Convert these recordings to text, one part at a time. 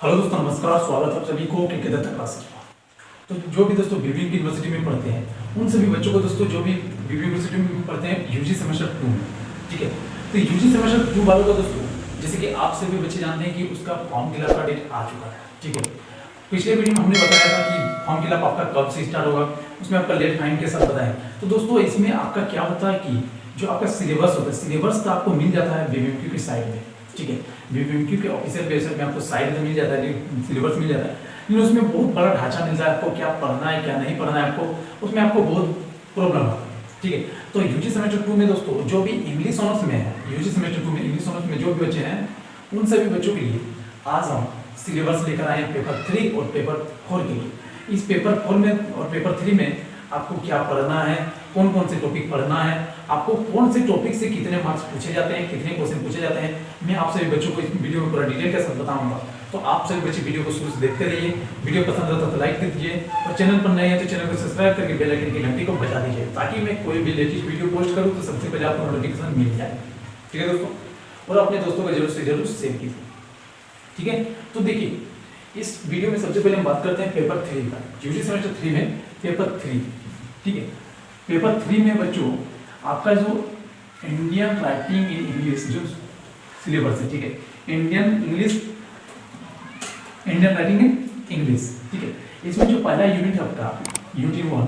Hello दोस्तों, नमस्कार। स्वागत है आप सभी को क्रिकेट क्लासेस में। तो जो भी दोस्तों बीबी यूनिवर्सिटी में पढ़ते हैं उन सभी बच्चों को दोस्तों जो भी बीबी यूनिवर्सिटी में पढ़ते हैं यूजी सेमेस्टर 2 में, ठीक है। तो यूजी सेमेस्टर 2 वालों का दोस्तों जैसे कि आप सभी बच्चे जानते हैं कि उसका फॉर्म फिलअप का डेट आ चुका है, ठीक है। पिछले वीडियो में हमने बताया था कि फॉर्म फिलअप आपका कब से स्टार्ट होगा, उसमें आपका लेट फाइन के साथ बताया। तो दोस्तों इसमें आपका क्या होता है कि जो आपका सिलेबस होता है, सिलेबस तो आपको मिल जाता है बीबीएमक्यू की साइड में, ठीक है। बीबीएमक्यू के ऑफिशियल वेबसाइट में आपको साइड में मिल जाता है, सिलेबस मिल जाता है, लेकिन उसमें बहुत बड़ा ढांचा मिलता है आपको, क्या पढ़ना है क्या नहीं पढ़ना है आपको, उसमें आपको बहुत प्रॉब्लम है, ठीक है। तो यूजी सेमेस्टर 2 में दोस्तों जो भी इंग्लिश ऑनर्स में है, यूजी सेमेस्टर 2 में इंग्लिश ऑनर्स में जो भी बच्चे हैं उन सभी बच्चों के लिए आज हम सिलेबस लेकर आए हैं पेपर 3 और पेपर 4 के लिए। इस पेपर 4 में और पेपर 3 में आपको क्या पढ़ना है, कौन कौन से टॉपिक पढ़ना है, आपको कौन से टॉपिक से कितने मार्क्स पूछे जाते हैं, कितने क्वेश्चन पूछे जाते हैं, मैं आप सभी बच्चों को इस वीडियो में पूरा डिटेल के साथ बताऊंगा। तो आप सभी बच्चे वीडियो को शुरू से देखते रहिए। वीडियो पसंद आता तो लाइक कर दीजिए और चैनल पर नए हैं तो चैनल को सब्सक्राइब करके बेल आइकन की घंटी को बजा दीजिए ताकि मैं कोई भी लेटेस्ट वीडियो पोस्ट करूं तो सबसे पहले आपको नोटिफिकेशन मिल जाए, ठीक है दोस्तों। और अपने दोस्तों को जरूर से जरूर शेयर कीजिए, ठीक है। तो देखिए इस वीडियो में सबसे पहले हम बात करते हैं पेपर 3 का, यूजी सेमेस्टर 3 में पेपर 3, ठीक है। पेपर 3 में बच्चों आपका जो इंडियन राइटिंग इन इंग्लिश जो सिलेबस है, ठीक है, इंडियन राइटिंग इन इंग्लिश, ठीक है। इसमें जो पहला यूनिट है आपका unit 1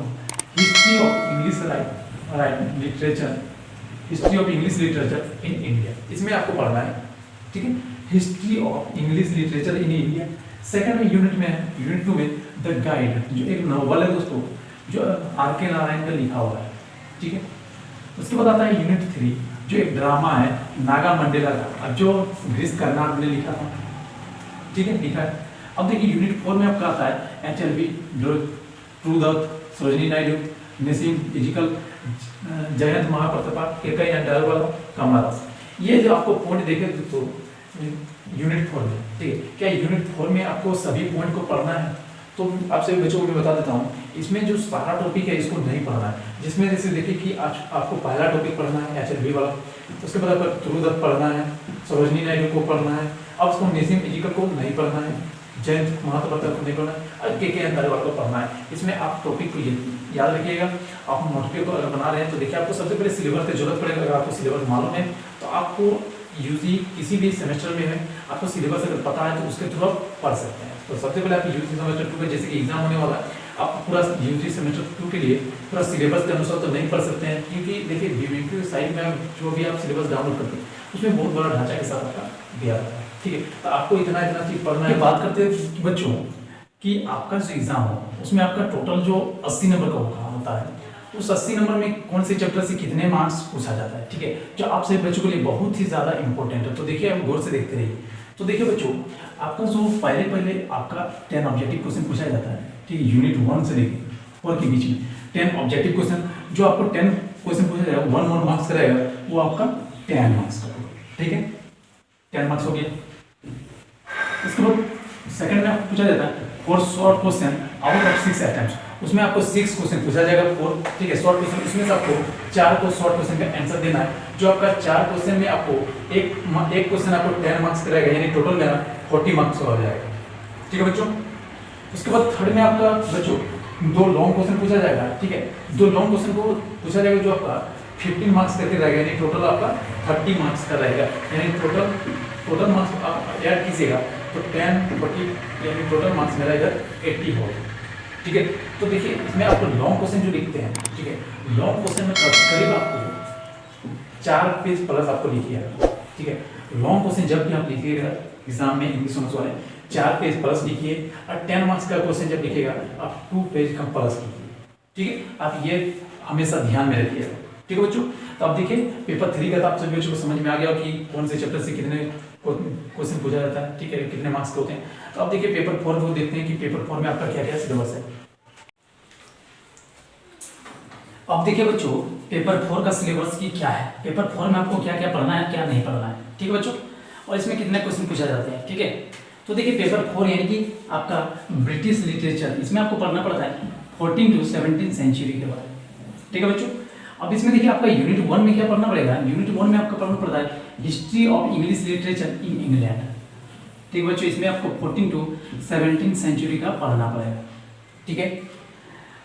history of English writing literature, history of English literature in India, इसमें आपको पढ़ना है, ठीक है, history of English literature in India. Second unit में यूनिट 2 में द गाइड, जो एक नॉवल है दोस्तों जो आर.के. नारायण का लिखा हुआ है, ठीक है। उसके बाद आता है यूनिट 3 जो एक ड्रामा है नागा मंडेला का, जो ग्रीस कर्नाड ने लिखा था, ठीक है, लिखा है। अब देखिए यूनिट 4 में आपका आता है एच.एल.बी. True Dutt, Sarojini Naidu, Naseem is equal, Jayant महाप्रतापा, Kaikeyi and वाला कमलादास। ये जो आपको पॉइंट देखे तो यूनिट 4 में, ठीक है। क्या यूनिट 4 में आपको सभी पॉइंट को पढ़ना है? तो आप सभी बच्चों को मैं बता देता हूँ, इसमें जो सारा टॉपिक है इसको नहीं पढ़ना है। जिसमें जैसे देखिए कि आज आपको पहला टॉपिक पढ़ना है एच.एल.बी. वाला, उसके बाद आपको ट्रू दत्त पढ़ना है, सरोजिनी नायडू को पढ़ना है, अब उसको नसीम इजिकल को नहीं पढ़ना है, जयंत महाप्रताप को नहीं पढ़ना है, और के.के. एंड को पढ़ना है। इसमें आप टॉपिक को याद रखिएगा। आप नोटपेड को अगर बना रहे हैं तो देखिए आपको सबसे पहले सिलेबस की जरूरत पड़ेगा। अगर आपको सिलेबस मालूम है तो आपको यूजी किसी भी सेमेस्टर में है आपको सिलेबस अगर पता है तो उसके थ्रू आप पढ़ सकते हैं। तो सबसे पहले आप यूजी सेमेस्टर 2 का जैसे कि एग्जाम होने वाला है, आप पूरा यूजी सेमेस्टर 2 के लिए पूरा सिलेबस के अनुसार तो नहीं पढ़ सकते हैं, क्योंकि देखिए बीबीएमक्यू की साइट में जो भी आप सिलेबस डाउनलोड करते हैं उसमें बहुत बड़ा ढांचा के साथ आपका दिया रहता है, ठीक है। तो आपको इतना चीज पढ़ना है। बात करते हैं बच्चों कि आपका जो एग्जाम हो उसमें आपका टोटल जो 80 नंबर का होता है, उस 80 नंबर में कौन से चैप्टर से कितने मार्क्स पूछा जाता है, ठीक है, जो आप सभी बच्चों के लिए बहुत ही ज्यादा इंपॉर्टेंट है। तो देखिए आप गौर से देखते रहिए। तो देखिए बच्चों आपका जो पहले आपका 10 ऑब्जेक्टिव क्वेश्चन पूछा जाता है, ठीक है, यूनिट 1 से लेकर 4 के बीच में 10 ऑब्जेक्टिव क्वेश्चन, जो आपको 10 क्वेश्चन पूछा जाएगा 1 मार्क्स का रहेगा, वो आपका 10 मार्क्स का, ठीक है, 10 मार्क्स हो गया। इसके बाद सेकंड में आपको पूछा जाता है for short question out of 6 attempts, उसमें आपको 6 क्वेश्चन पूछा जाएगा, 4, ठीक है, शॉर्ट क्वेश्चन। इसमें से आपको 4 को शॉर्ट क्वेश्चन का आंसर देना है। जो आपका 4 क्वेश्चन में आपको एक क्वेश्चन आपको 10 मार्क्स का रहेगा, यानी टोटल में 40 मार्क्स का हो जाएगा, ठीक है बच्चों। उसके बाद थर्ड में आपका बच्चों 2 लॉन्ग क्वेश्चन पूछा जाएगा, ठीक है, 2 लॉन्ग क्वेश्चन को पूछा जाएगा जो आपका 15 मार्क्स करके रहेगा, यानी टोटल आपका 30 मार्क्स का रहेगा, यानी टोटल मार्क्स आप ऐड कीजिएगा तो 10, 40 यानी टोटल मार्क्स मेरा इधर 80 हो, ठीक है। तो देखिए इसमें आपको लॉन्ग क्वेश्चन जो लिखते हैं, ठीक है, लॉन्ग क्वेश्चन में करीब आपको 4 पेज प्लस आपको लिखिएगा, ठीक है। लॉन्ग क्वेश्चन जब भी आप लिखिएगा एग्जाम में इंग्लिश ऑनर्स वाले 4 पेज प्लस लिखिए, और 10 मार्क्स का क्वेश्चन जब लिखिएगा आप 2 पेज का प्लस लिखिए, ठीक है। आप ये हमेशा ध्यान में रखिएगा, ठीक है बच्चों। तो आप देखिए पेपर 3 का तो आप सभी बच्चों को समझ में आ गया कि कौन से चैप्टर से कितने क्वेश्चन पूछा जाता है, ठीक है, कितने मार्क्स के होते हैं। तो अब देखिए पेपर 4 को देखते हैं कि पेपर 4 में आपका क्या क्या सिलेबस है। अब देखिए बच्चों पेपर 4 का सिलेबस की क्या है, पेपर 4 में आपको क्या क्या पढ़ना है क्या नहीं पढ़ना है, ठीक है बच्चों, और इसमें कितने क्वेश्चन पूछा जाते हैं, ठीक है। तो देखिए पेपर 4 यानी कि आपका ब्रिटिश लिटरेचर, इसमें आपको पढ़ना पड़ता है 14 to 17 सेंचुरी के बारे में, ठीक है बच्चों। अब इसमें देखिए आपका यूनिट 1 में क्या पढ़ना पड़ेगा, यूनिट 1 में आपको पढ़ना पड़ता है history of English literature in England, ठीक है बच्चों, इसमें आपको 14 टू 17 सेंचुरी का पढ़ना पड़ेगा। ठीक है,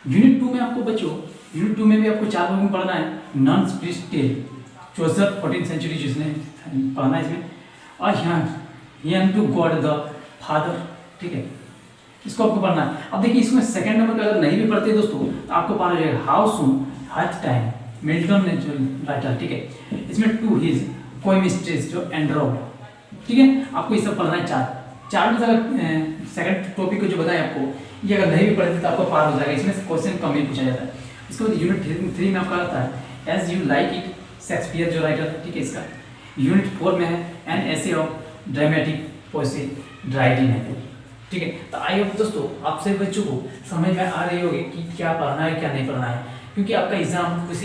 यूनिट 2 में आपको बच्चों, यूनिट 2 में भी आपको 4 भागों में पढ़ना है। Non split tale Joseph 14 century जिसने पढ़ना है इसमें, और यहाँ टू गॉड द फादर। ठीक है, इसको आपको पढ़ना है। अब देखिए इसमें सेकंड नंबर का अगर नहीं भी पढ़ते दोस्तों तो आपको पढ़ना जाएगा how soon hath time Milton writer. ठीक है, इसमें टू हिज कोई मिस्टेज जो एंड्रो। ठीक है, आपको ये सब पढ़ना है। चार में अगर सेकंड टॉपिक को जो बताया आपको, ये अगर नहीं भी पढ़ते तो आपको पार हो जाएगा। इसमें क्वेश्चन कम ही पूछा जाता है। इसके बाद यूनिट 3 में आपका आता है as you like it Shakespeare जो राइटर है। ठीक है, इसका यूनिट 4 में है an essay of dramatic poesy Dryden है। ठीक है, तो आई होप दोस्तों आप सभी बच्चों को समझ में आ रही होगी कि क्या पढ़ना है क्या नहीं पढ़ना है, क्योंकि आपका एग्जाम कुछ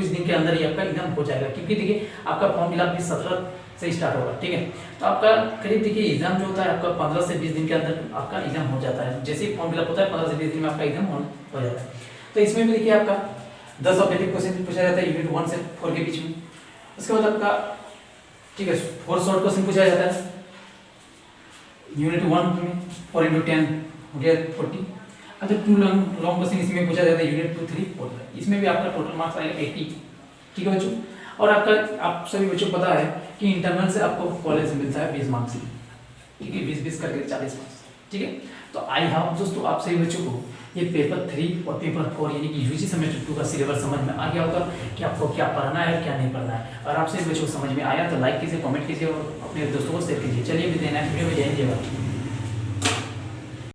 दिन के अंदर ही आपका एग्जाम हो जाएगा। क्योंकि देखिए आपका फॉर्म फिलअप भी 17 से स्टार्ट होगा। ठीक है, तो आपका करीब देखिए एग्जाम जो होता है आपका 15 से 20 दिन के अंदर आपका एग्जाम हो जाता है। जैसे ही फॉर्म फिलअप होता है 15 से 20 दिन में आपका एग्जाम हो जाता है। तो इसमें भी देखिए आपका 10 ऑब्जेक्टिव क्वेश्चन पूछा जाता है यूनिट 1 से 4 के बीच में। उसके बाद आपका ठीक है 4 शॉर्ट क्वेश्चन पूछा जाता है यूनिट 1 में 4 × 10 हो गया 40। अच्छा 2 लॉन्ग क्वेश्चन इसमें पूछा जाता है यूनिट 2, 3, 4। इसमें भी आपका टोटल मार्क्स आएगा 80। ठीक है बच्चों, और आप सभी बच्चों को पता है कि इंटरनल से आपको कॉलेज मिलता है 20 मार्क्स। ठीक है, 20 करके 40 मार्क्स। ठीक है, तो आई होप दोस्तों आप सभी बच्चों को ये पेपर 3 और पेपर 4 यानी कि यूजी सेमेस्टर 2 का सिलेबस समझ में आ गया होगा कि आपको क्या पढ़ना है क्या नहीं पढ़ना है। और आप सभी बच्चों को समझ में आया तो लाइक कीजिए, कमेंट कीजिए और अपने दोस्तों को शेयर कीजिए। चलिए मिलते हैं नेक्स्ट वीडियो में। जय हिंद, जय भारत।